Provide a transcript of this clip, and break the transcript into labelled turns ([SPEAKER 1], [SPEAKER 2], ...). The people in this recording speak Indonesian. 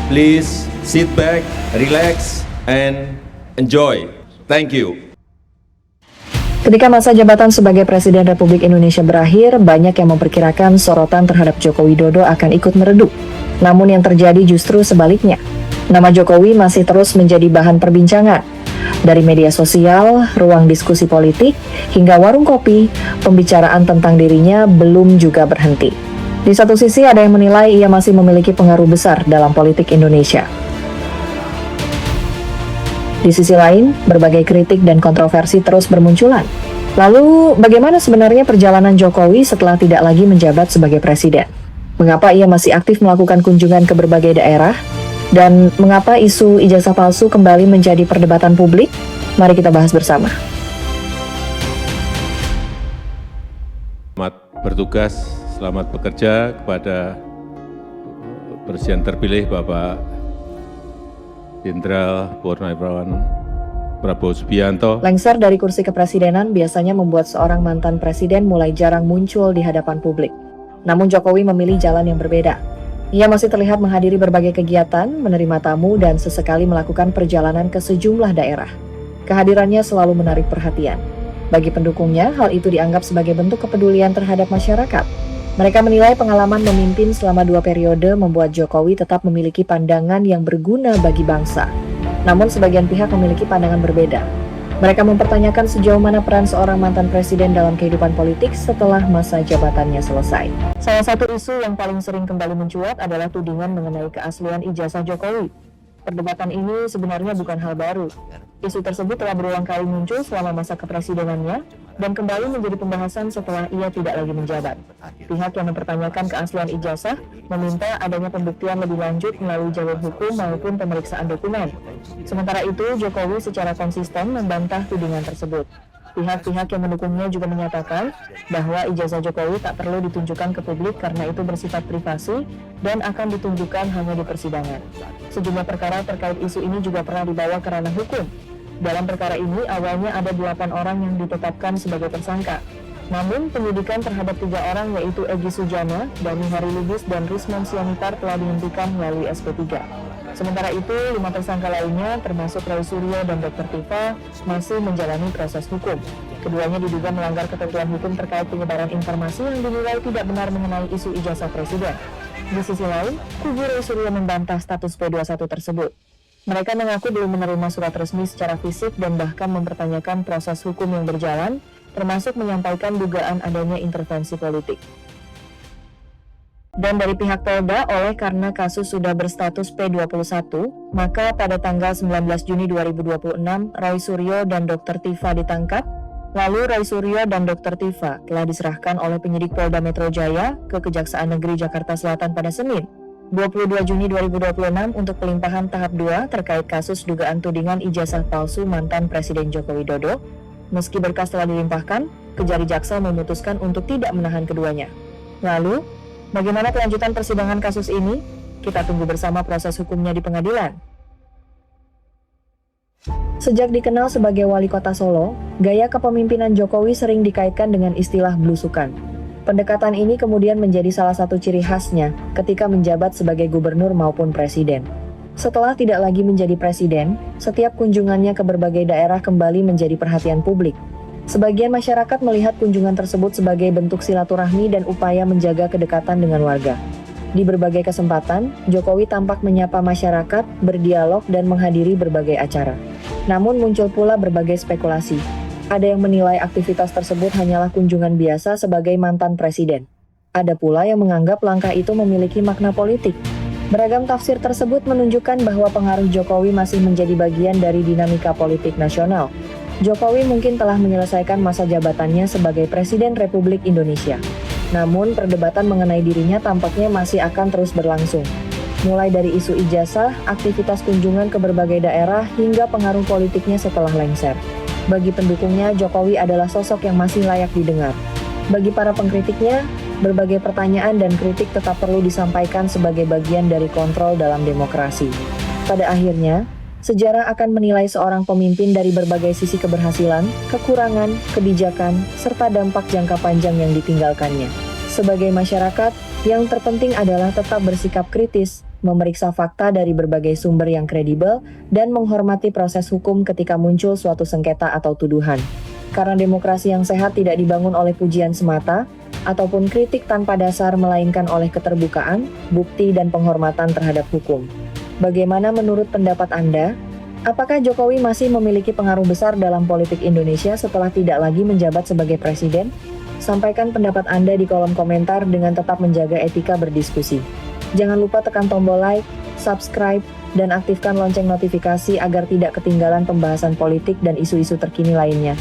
[SPEAKER 1] Please sit back, relax, and enjoy. Thank you.
[SPEAKER 2] Ketika masa jabatan sebagai Presiden Republik Indonesia berakhir, banyak yang memperkirakan sorotan terhadap Joko Widodo akan ikut meredup. Namun yang terjadi justru sebaliknya. Nama Jokowi masih terus menjadi bahan perbincangan. Dari media sosial, ruang diskusi politik, hingga warung kopi, pembicaraan tentang dirinya belum juga berhenti. Di satu sisi ada yang menilai ia masih memiliki pengaruh besar dalam politik Indonesia. Di sisi lain, berbagai kritik dan kontroversi terus bermunculan. Lalu, bagaimana sebenarnya perjalanan Jokowi setelah tidak lagi menjabat sebagai presiden? Mengapa ia masih aktif melakukan kunjungan ke berbagai daerah? Dan mengapa isu ijazah palsu kembali menjadi perdebatan publik? Mari kita bahas bersama.
[SPEAKER 1] Selamat bertugas, selamat bekerja kepada Presiden terpilih Bapak Jenderal Purnawirawan Prabowo Subianto.
[SPEAKER 2] Lengser dari kursi kepresidenan biasanya membuat seorang mantan presiden mulai jarang muncul di hadapan publik. Namun Jokowi memilih jalan yang berbeda. Ia masih terlihat menghadiri berbagai kegiatan, menerima tamu, dan sesekali melakukan perjalanan ke sejumlah daerah. Kehadirannya selalu menarik perhatian. Bagi pendukungnya, hal itu dianggap sebagai bentuk kepedulian terhadap masyarakat. Mereka menilai pengalaman memimpin selama 2 periode membuat Jokowi tetap memiliki pandangan yang berguna bagi bangsa. Namun sebagian pihak memiliki pandangan berbeda. Mereka mempertanyakan sejauh mana peran seorang mantan presiden dalam kehidupan politik setelah masa jabatannya selesai. Salah satu isu yang paling sering kembali mencuat adalah tudingan mengenai keaslian ijazah Jokowi. Perdebatan ini sebenarnya bukan hal baru. Isu tersebut telah berulang kali muncul selama masa kepresidenannya dan kembali menjadi pembahasan setelah ia tidak lagi menjabat. Pihak yang mempertanyakan keaslian ijazah meminta adanya pembuktian lebih lanjut melalui jalur hukum maupun pemeriksaan dokumen. Sementara itu, Jokowi secara konsisten membantah tudingan tersebut. Pihak-pihak yang mendukungnya juga menyatakan bahwa ijazah Jokowi tak perlu ditunjukkan ke publik karena itu bersifat privasi dan akan ditunjukkan hanya di persidangan. Sejumlah perkara terkait isu ini juga pernah dibawa ke ranah hukum. Dalam perkara ini, awalnya ada 8 orang yang ditetapkan sebagai tersangka. Namun, penyidikan terhadap 3 orang yaitu Egy Sujana, Dhani Harilubis, dan Rismon Sianitar telah dihentikan melalui SP3. Sementara itu, 5 tersangka lainnya, termasuk Roy Suryo dan Dr. Tifa, masih menjalani proses hukum. Keduanya diduga melanggar ketentuan hukum terkait penyebaran informasi yang dinilai tidak benar mengenai isu ijazah presiden. Di sisi lain, kubu Roy Suryo membantah status P21 tersebut. Mereka mengaku belum menerima surat resmi secara fisik dan bahkan mempertanyakan proses hukum yang berjalan, termasuk menyampaikan dugaan adanya intervensi politik. Dan dari pihak Polda, oleh karena kasus sudah berstatus P21, maka pada tanggal 19 Juni 2026, Roy Suryo dan Dr. Tifa ditangkap. Lalu Roy Suryo dan Dr. Tifa telah diserahkan oleh penyidik Polda Metro Jaya ke Kejaksaan Negeri Jakarta Selatan pada Senin, 22 Juni 2026 untuk pelimpahan tahap 2 terkait kasus dugaan tudingan ijazah palsu mantan Presiden Joko Widodo. Meski berkas telah dilimpahkan, Kejari Jaksa memutuskan untuk tidak menahan keduanya. Lalu, bagaimana kelanjutan persidangan kasus ini? Kita tunggu bersama proses hukumnya di pengadilan. Sejak dikenal sebagai wali kota Solo, gaya kepemimpinan Jokowi sering dikaitkan dengan istilah blusukan. Pendekatan ini kemudian menjadi salah satu ciri khasnya ketika menjabat sebagai gubernur maupun presiden. Setelah tidak lagi menjadi presiden, setiap kunjungannya ke berbagai daerah kembali menjadi perhatian publik. Sebagian masyarakat melihat kunjungan tersebut sebagai bentuk silaturahmi dan upaya menjaga kedekatan dengan warga. Di berbagai kesempatan, Jokowi tampak menyapa masyarakat, berdialog, dan menghadiri berbagai acara. Namun muncul pula berbagai spekulasi. Ada yang menilai aktivitas tersebut hanyalah kunjungan biasa sebagai mantan presiden. Ada pula yang menganggap langkah itu memiliki makna politik. Beragam tafsir tersebut menunjukkan bahwa pengaruh Jokowi masih menjadi bagian dari dinamika politik nasional. Jokowi mungkin telah menyelesaikan masa jabatannya sebagai Presiden Republik Indonesia. Namun, perdebatan mengenai dirinya tampaknya masih akan terus berlangsung. Mulai dari isu ijazah, aktivitas kunjungan ke berbagai daerah, hingga pengaruh politiknya setelah lengser. Bagi pendukungnya, Jokowi adalah sosok yang masih layak didengar. Bagi para pengkritiknya, berbagai pertanyaan dan kritik tetap perlu disampaikan sebagai bagian dari kontrol dalam demokrasi. Pada akhirnya, sejarah akan menilai seorang pemimpin dari berbagai sisi keberhasilan, kekurangan, kebijakan, serta dampak jangka panjang yang ditinggalkannya. Sebagai masyarakat, yang terpenting adalah tetap bersikap kritis, memeriksa fakta dari berbagai sumber yang kredibel, dan menghormati proses hukum ketika muncul suatu sengketa atau tuduhan. Karena demokrasi yang sehat tidak dibangun oleh pujian semata, ataupun kritik tanpa dasar melainkan oleh keterbukaan, bukti dan penghormatan terhadap hukum. Bagaimana menurut pendapat Anda? Apakah Jokowi masih memiliki pengaruh besar dalam politik Indonesia setelah tidak lagi menjabat sebagai presiden? Sampaikan pendapat Anda di kolom komentar dengan tetap menjaga etika berdiskusi. Jangan lupa tekan tombol like, subscribe, dan aktifkan lonceng notifikasi agar tidak ketinggalan pembahasan politik dan isu-isu terkini lainnya.